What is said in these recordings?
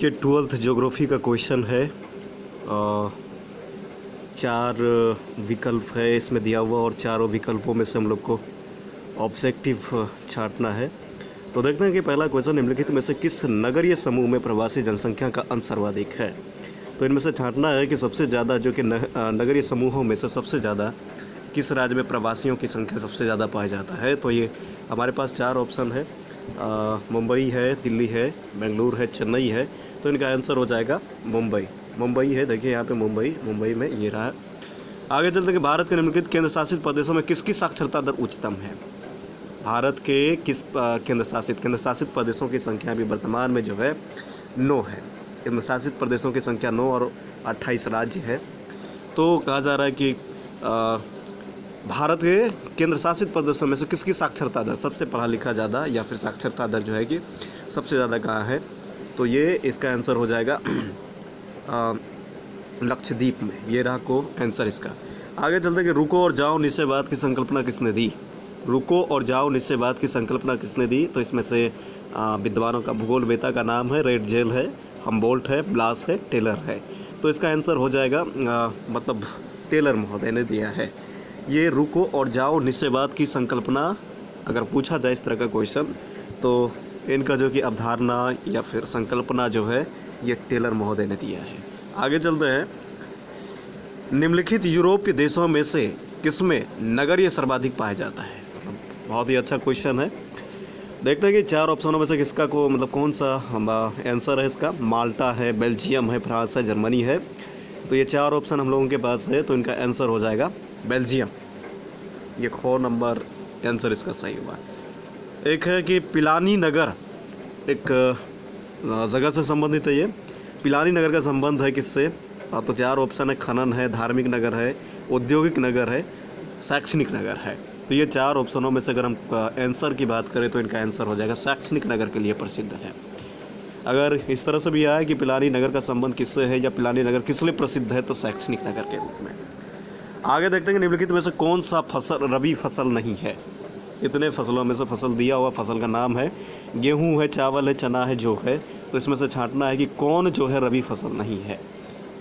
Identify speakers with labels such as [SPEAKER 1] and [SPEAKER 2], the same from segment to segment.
[SPEAKER 1] ये 12th geography का question है। 4 विकल्प है इसमें दिया हुआ और चारों विकल्पों में से हम लोग को ऑब्जेक्टिव छांटना है। तो देखते हैं कि पहला क्वेश्चन निम्नलिखित में से किस नगरीय समूह में प्रवासी जनसंख्या का अंश सर्वाधिक है। तो इनमें से छांटना है कि सबसे ज़्यादा जो कि नगरीय समूहों में से सबसे ज़्यादा किस राज्य में प्रवासियों की संख्या सबसे ज़्यादा पाया जाता है। तो ये हमारे पास 4 ऑप्शन है, मुंबई है, दिल्ली है, बेंगलुरु है, चेन्नई है। तो इनका आंसर हो जाएगा मुंबई है। देखिए यहाँ पे मुंबई में ये रहा। आगे चलते कि भारत के निम्नलिखित केंद्र शासित प्रदेशों में किसकी साक्षरता दर उच्चतम है। भारत के किस केंद्र शासित प्रदेशों की संख्या भी वर्तमान में जो है 9 है। केंद्र शासित प्रदेशों की संख्या 9 और 28 राज्य है। तो कहा जा रहा है कि भारत के केंद्र शासित प्रदेशों में से किसकी साक्षरता दर सबसे पढ़ा लिखा ज़्यादा या फिर साक्षरता दर जो है कि सबसे ज़्यादा कहाँ है। तो ये इसका आंसर हो जाएगा लक्षद्वीप में। ये रहा को आंसर इसका। आगे चलते कि रुको और जाओ निश्चयवाद की संकल्पना किसने दी। रुको और जाओ निश्चयवाद की संकल्पना किसने दी। तो इसमें से विद्वानों का भूगोलवेता का नाम है रेडजेल है, हमबोल्ट है, ब्लास है, टेलर है। तो इसका आंसर हो जाएगा मतलब टेलर महोदय ने दिया है। ये रुको और जाओ निश्चयवाद की संकल्पना अगर पूछा जाए इस तरह का क्वेश्चन तो इनका जो कि अवधारणा या फिर संकल्पना जो है ये टेलर महोदय ने दिया है। आगे चलते हैं, निम्नलिखित यूरोपीय देशों में से किसमें नगरीय सर्वाधिक पाया जाता है। मतलब बहुत ही अच्छा क्वेश्चन है। देखते हैं कि 4 ऑप्शनों में से किसका को मतलब कौन सा आंसर है इसका। माल्टा है, बेल्जियम है, फ्रांस है, जर्मनी है। तो ये 4 ऑप्शन हम लोगों के पास है। तो इनका आंसर हो जाएगा बेल्जियम। ये ख नंबर आंसर इसका सही हुआ। एक है कि पिलानी नगर, एक जगह से संबंधित है। ये पिलानी नगर का संबंध है किससे। तो 4 ऑप्शन है, खनन है, धार्मिक नगर है, औद्योगिक नगर है, शैक्षणिक नगर है। तो ये 4 ऑप्शनों में से अगर हम आंसर की बात करें तो इनका आंसर हो जाएगा शैक्षणिक नगर के लिए प्रसिद्ध है। अगर इस तरह से भी आया कि पिलानी नगर का संबंध किससे है या पिलानी नगर किस लिए प्रसिद्ध है तो शैक्षणिक नगर के रूप में। आगे देखते हैं कि निम्नलिखित में से कौन सा फसल रबी फसल नहीं है। इतने फसलों में से फसल दिया हुआ फसल का नाम है, गेहूं है, चावल है, चना है, जौ है। तो इसमें से छांटना है कि कौन जो है रबी फसल नहीं है।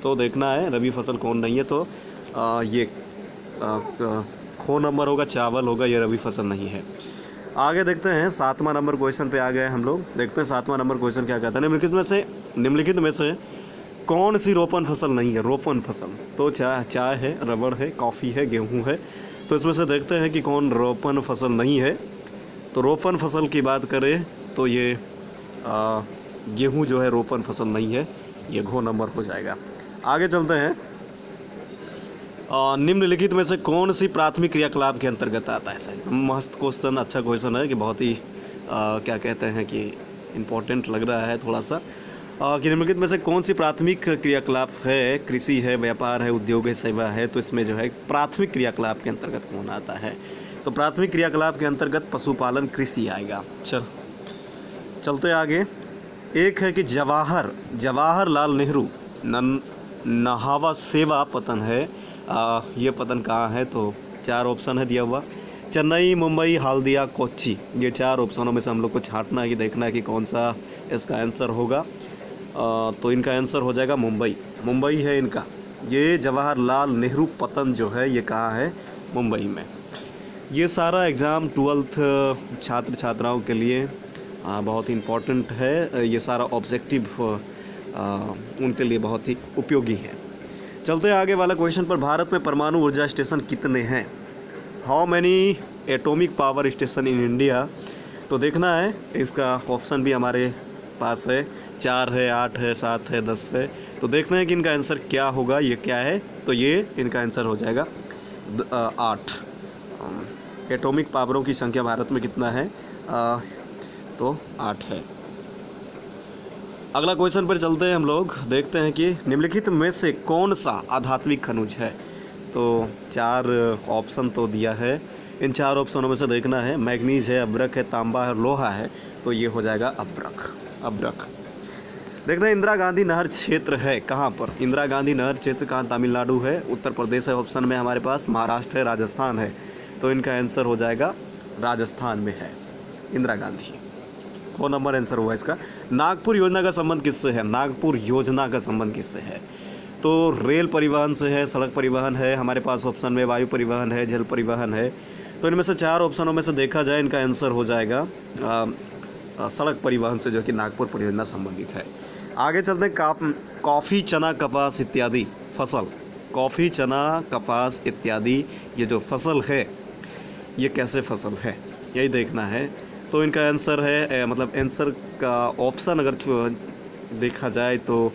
[SPEAKER 1] तो देखना है रबी फसल कौन नहीं है। तो ये खो नंबर होगा, चावल होगा, ये रबी फसल नहीं है। आगे देखते हैं 7वां नंबर क्वेश्चन पे आ गए हम लोग। देखते हैं 7वां नंबर क्वेश्चन क्या कहता है। निम्नलिखित में से कौन सी रोपण फसल नहीं है। रोपण फसल तो चाय है, रबड़ है, कॉफ़ी है, गेहूं है। तो इसमें से देखते हैं कि कौन रोपण फसल नहीं है। तो रोपण फसल की बात करें तो ये गेहूं जो है रोपण फसल नहीं है। ये घो नंबर हो जाएगा। आगे चलते हैं, निम्नलिखित में से कौन सी प्राथमिक क्रियाकलाप के अंतर्गत आता है। सही मस्त क्वेश्चन, अच्छा क्वेश्चन है कि बहुत ही क्या कहते हैं कि इम्पोर्टेंट लग रहा है थोड़ा सा। कि निम्नलिखित में से कौन सी प्राथमिक क्रियाकलाप है। कृषि है, व्यापार है, उद्योग है, सेवा है। तो इसमें जो है प्राथमिक क्रियाकलाप के अंतर्गत कौन आता है। तो प्राथमिक क्रियाकलाप के अंतर्गत पशुपालन, कृषि आएगा। चलते आगे। एक है कि जवाहरलाल नेहरू नहावा सेवा पतन है। ये पतन कहाँ है। तो 4 ऑप्शन है दिया हुआ, चेन्नई, मुंबई, हल्दिया, कोच्चि। ये 4 ऑप्शनों में से हम लोग को छांटना है कि देखना है कि कौन सा इसका आंसर होगा। तो इनका आंसर हो जाएगा मुंबई है इनका। ये जवाहरलाल नेहरू पतन जो है ये कहाँ है, मुंबई में। ये सारा एग्ज़ाम 12th छात्र छात्राओं के लिए बहुत ही इम्पोर्टेंट है। ये सारा ऑब्जेक्टिव उनके लिए बहुत ही उपयोगी है। चलते हैं आगे वाला क्वेश्चन पर। भारत में परमाणु ऊर्जा स्टेशन कितने हैं। How many atomic power station in India. तो देखना है, इसका ऑप्शन भी हमारे पास है। 4 है, 8 है, 7 है, 10 है। तो देखते हैं कि इनका आंसर क्या होगा। ये क्या है। तो ये इनका आंसर हो जाएगा 8। एटॉमिक पावरों की संख्या भारत में कितना है। तो 8 है। अगला क्वेश्चन पर चलते हैं हम लोग। देखते हैं कि निम्नलिखित में से कौन सा आध्यात्मिक खनिज है। तो 4 ऑप्शन तो दिया है। इन 4 ऑप्शनों में से देखना है, मैग्नीज है, अब्रक है, तांबा है, लोहा है। तो ये हो जाएगा अब्रक। देखते हैं इंदिरा गांधी नहर क्षेत्र है कहाँ पर। इंदिरा गांधी नहर क्षेत्र कहाँ, तमिलनाडु है, उत्तर प्रदेश है ऑप्शन में हमारे पास, महाराष्ट्र है, राजस्थान है। तो इनका आंसर हो जाएगा राजस्थान में है इंदिरा गांधी। ख नंबर आंसर हुआ इसका। नागपुर योजना का संबंध किससे है? नागपुर योजना का संबंध किससे है? तो रेल परिवहन से है, सड़क परिवहन है, हमारे पास ऑप्शन में वायु परिवहन है, जल परिवहन है। तो इनमें से 4 ऑप्शनों में से देखा जाए इनका आंसर हो जाएगा सड़क परिवहन से, जो कि नागपुर परियोजना संबंधित है। आगे चलते हैं। कॉफ़ी, चना, कपास इत्यादि फसल, कॉफ़ी, चना, कपास इत्यादि ये जो फसल है ये कैसे फसल है, यही देखना है। तो इनका आंसर है मतलब आंसर का ऑप्शन अगर देखा जाए तो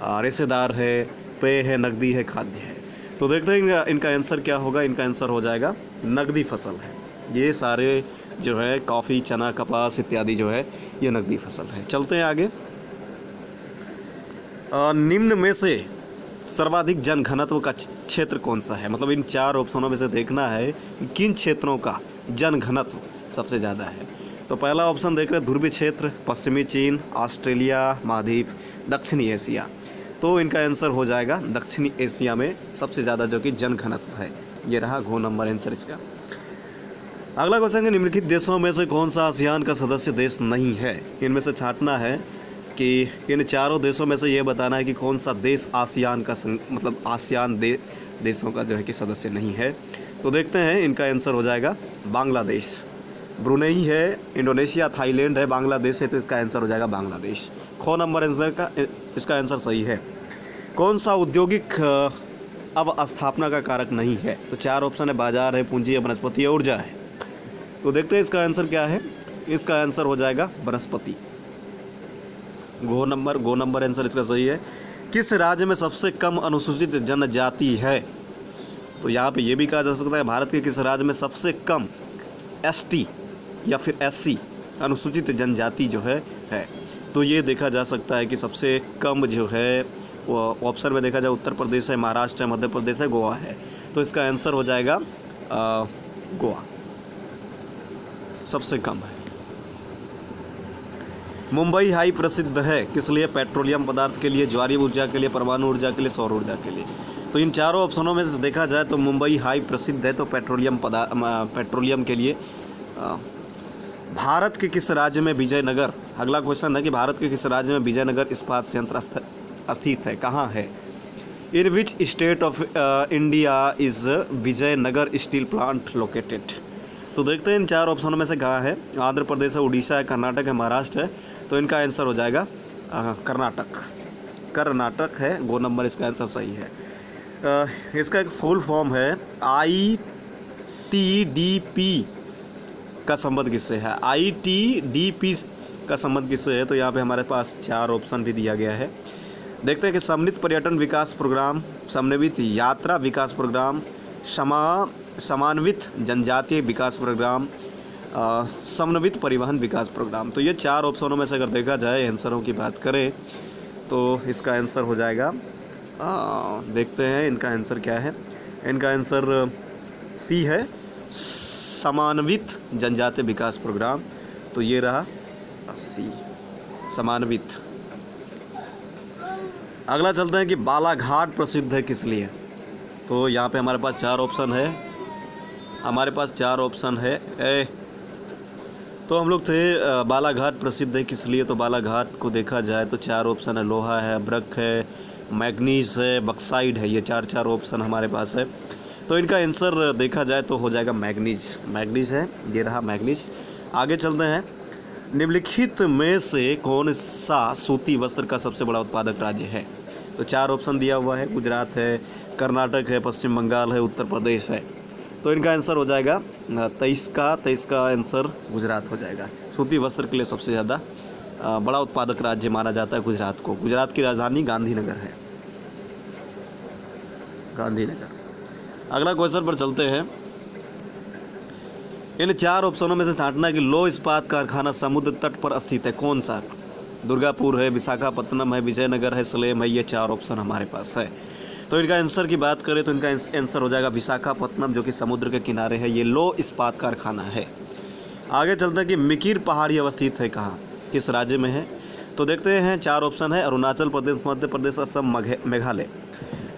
[SPEAKER 1] रेशेदार है, पेय है, नकदी है, खाद्य है। तो देखते हैं इनका आंसर क्या होगा। इनका आंसर हो जाएगा नकदी फसल है। ये सारे जो है कॉफ़ी, चना, कपास इत्यादि जो है ये नकदी फसल है। चलते हैं आगे। निम्न में से सर्वाधिक जनघनत्व का क्षेत्र कौन सा है? मतलब इन 4 ऑप्शनों में से देखना है कि किन क्षेत्रों का जनघनत्व सबसे ज़्यादा है। तो पहला ऑप्शन देख रहे हैं ध्रुवीय क्षेत्र, पश्चिमी चीन, ऑस्ट्रेलिया महाद्वीप, दक्षिणी एशिया। तो इनका आंसर हो जाएगा दक्षिणी एशिया में सबसे ज़्यादा जो कि जनघनत्व है। ये रहा घ नंबर आंसर इसका। अगला क्वेश्चन है निम्नलिखित देशों में से कौन सा आसियान का सदस्य देश नहीं है? इनमें से छांटना है कि इन 4 देशों में से ये बताना है कि कौन सा देश आसियान का मतलब आसियान देशों का जो है कि सदस्य नहीं है। तो देखते हैं इनका आंसर हो जाएगा बांग्लादेश। ब्रुनेई है, इंडोनेशिया, थाईलैंड है, बांग्लादेश है। तो इसका आंसर हो जाएगा बांग्लादेश। ख नंबर आंसर का इसका आंसर सही है। कौन सा औद्योगिक अवस्थापना का कारक नहीं है? तो 4 ऑप्शन है बाजार है, पूंजी है, वनस्पति है, ऊर्जा है। तो देखते हैं इसका आंसर क्या है। इसका आंसर हो जाएगा वनस्पति। गो नंबर आंसर इसका सही है। किस राज्य में सबसे कम अनुसूचित जनजाति है? तो यहाँ पे ये भी कहा जा सकता है भारत के किस राज्य में सबसे कम एसटी या फिर एससी अनुसूचित जनजाति जो है। तो ये देखा जा सकता है कि सबसे कम जो है वो ऑप्शन में देखा जाए उत्तर प्रदेश है, महाराष्ट्र है, मध्य प्रदेश है, गोवा है। तो इसका आंसर हो जाएगा गोवा सबसे कम है। मुंबई हाई प्रसिद्ध है किस लिए? पेट्रोलियम पदार्थ के लिए, ज्वारीय ऊर्जा के लिए, परमाणु ऊर्जा के लिए, सौर ऊर्जा के लिए। तो इन 4 ऑप्शनों में से देखा जाए तो मुंबई हाई प्रसिद्ध है तो पेट्रोलियम के लिए। भारत के किस राज्य में विजयनगर, अगला क्वेश्चन है कि भारत के किस राज्य में विजयनगर इस्पात संयंत्र स्थित है, कहाँ है? In which state of India is Vijayanagar steel plant located? तो देखते हैं इन 4 ऑप्शनों में से कहाँ है। आंध्र प्रदेश है, उड़ीसा है, कर्नाटक है, महाराष्ट्र है। तो इनका आंसर हो जाएगा कर्नाटक है। गो नंबर इसका आंसर सही है। इसका एक फुल फॉर्म है ITDP का संबंध किससे है? ITDP का संबंध किससे है? तो यहाँ पे हमारे पास 4 ऑप्शन भी दिया गया है। देखते हैं कि समन्वित पर्यटन विकास प्रोग्राम, समन्वित यात्रा विकास प्रोग्राम, समान्वित जनजातीय विकास प्रोग्राम, समन्वित परिवहन विकास प्रोग्राम। तो ये 4 ऑप्शनों में से अगर देखा जाए आंसरों की बात करें तो इसका आंसर हो जाएगा देखते हैं इनका आंसर क्या है। इनका आंसर सी है, समान्वित जनजातीय विकास प्रोग्राम। तो ये रहा सी, समान्वित। अगला चलते हैं कि बालाघाट प्रसिद्ध है किस लिए? तो यहाँ पे हमारे पास 4 ऑप्शन है। तो हम लोग थे बालाघाट प्रसिद्ध है किस लिए? तो बालाघाट को देखा जाए तो 4 ऑप्शन है, लोहा है, अब्रक है, मैग्नीज है, बक्साइड है। ये 4 ऑप्शन हमारे पास है। तो इनका आंसर देखा जाए तो हो जाएगा मैग्नीज है। ये रहा मैग्नीज। आगे चलते हैं। निम्नलिखित में से कौन सा सूती वस्त्र का सबसे बड़ा उत्पादक राज्य है? तो 4 ऑप्शन दिया हुआ है, गुजरात है, कर्नाटक है, पश्चिम बंगाल है, उत्तर प्रदेश है। तो इनका आंसर हो जाएगा 23 का आंसर गुजरात हो जाएगा। सूती वस्त्र के लिए सबसे ज़्यादा बड़ा उत्पादक राज्य माना जाता है गुजरात को। गुजरात की राजधानी गांधीनगर है, गांधीनगर। अगला क्वेश्चन पर चलते हैं। इन 4 ऑप्शनों में से छांटना कि लौह इस्पात कारखाना समुद्र तट पर स्थित है, कौन सा? दुर्गापुर है, विशाखापत्तनम है, विजयनगर है, सलेम है। ये 4 ऑप्शन हमारे पास है। तो इनका आंसर की बात करें तो इनका आंसर हो जाएगा विशाखापत्तनम, जो कि समुद्र के किनारे है। ये लौह इस्पात कारखाना है। आगे चलते हैं कि मिकिर पहाड़ी अवस्थित है कहाँ, किस राज्य में है? तो देखते हैं 4 ऑप्शन है, अरुणाचल प्रदेश, मध्य प्रदेश, असम, मेघालय।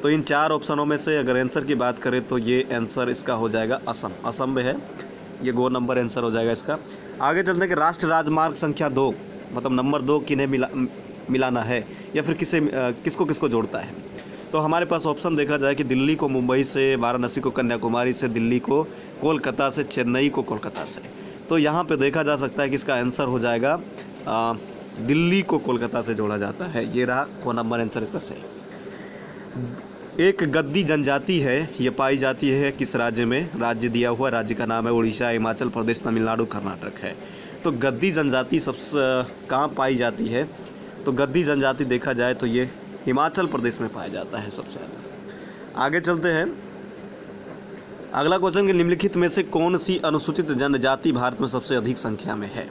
[SPEAKER 1] तो इन 4 ऑप्शनों में से अगर आंसर की बात करें तो ये आंसर इसका हो जाएगा असम में है। ये गो नंबर आंसर हो जाएगा इसका। आगे चलते हैं कि राष्ट्रीय राजमार्ग संख्या 2 मतलब नंबर 2 किन्हें मिलाना है या फिर किसको किसको जोड़ता है। तो हमारे पास ऑप्शन देखा जाए कि दिल्ली को मुंबई से, वाराणसी को कन्याकुमारी से, दिल्ली को कोलकाता से, चेन्नई को कोलकाता से। तो यहाँ पे देखा जा सकता है कि इसका आंसर हो जाएगा दिल्ली को कोलकाता से जोड़ा जाता है। ये रहा को नंबर आंसर इसका सही। एक गद्दी जनजाति है, ये पाई जाती है किस राज्य में? राज्य दिया हुआ, राज्य का नाम है उड़ीसा, हिमाचल प्रदेश, तमिलनाडु, कर्नाटक है। तो गद्दी जनजाति सबसे कहाँ पाई जाती है? तो गद्दी जनजाति देखा जाए तो ये हिमाचल प्रदेश में पाया जाता है सबसे ज़्यादा। आगे चलते हैं। अगला क्वेश्चन कि निम्नलिखित में से कौन सी अनुसूचित जनजाति भारत में सबसे अधिक संख्या में है?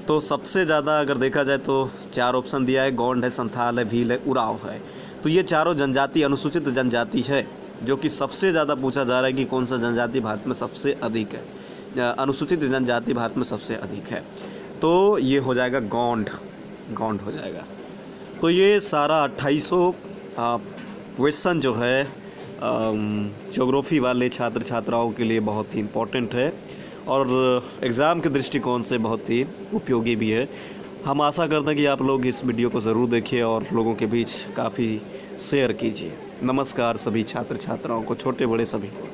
[SPEAKER 1] तो सबसे ज़्यादा अगर देखा जाए तो 4 ऑप्शन दिया है, गोंड है, संथाल है, भील है, उराव है। तो ये चारों जनजाति अनुसूचित जनजाति है, जो कि सबसे ज़्यादा पूछा जा रहा है कि कौन सा जनजाति भारत में सबसे अधिक है, अनुसूचित जनजाति भारत में सबसे अधिक है। तो ये हो जाएगा गोंड हो जाएगा। तो ये सारा 2800 क्वेश्चन जो है ज्योग्राफी वाले छात्र छात्राओं के लिए बहुत ही इम्पोर्टेंट है और एग्ज़ाम के दृष्टिकोण से बहुत ही उपयोगी भी है। हम आशा करते हैं कि आप लोग इस वीडियो को ज़रूर देखिए और लोगों के बीच काफ़ी शेयर कीजिए। नमस्कार सभी छात्र छात्राओं को, छोटे बड़े सभी को।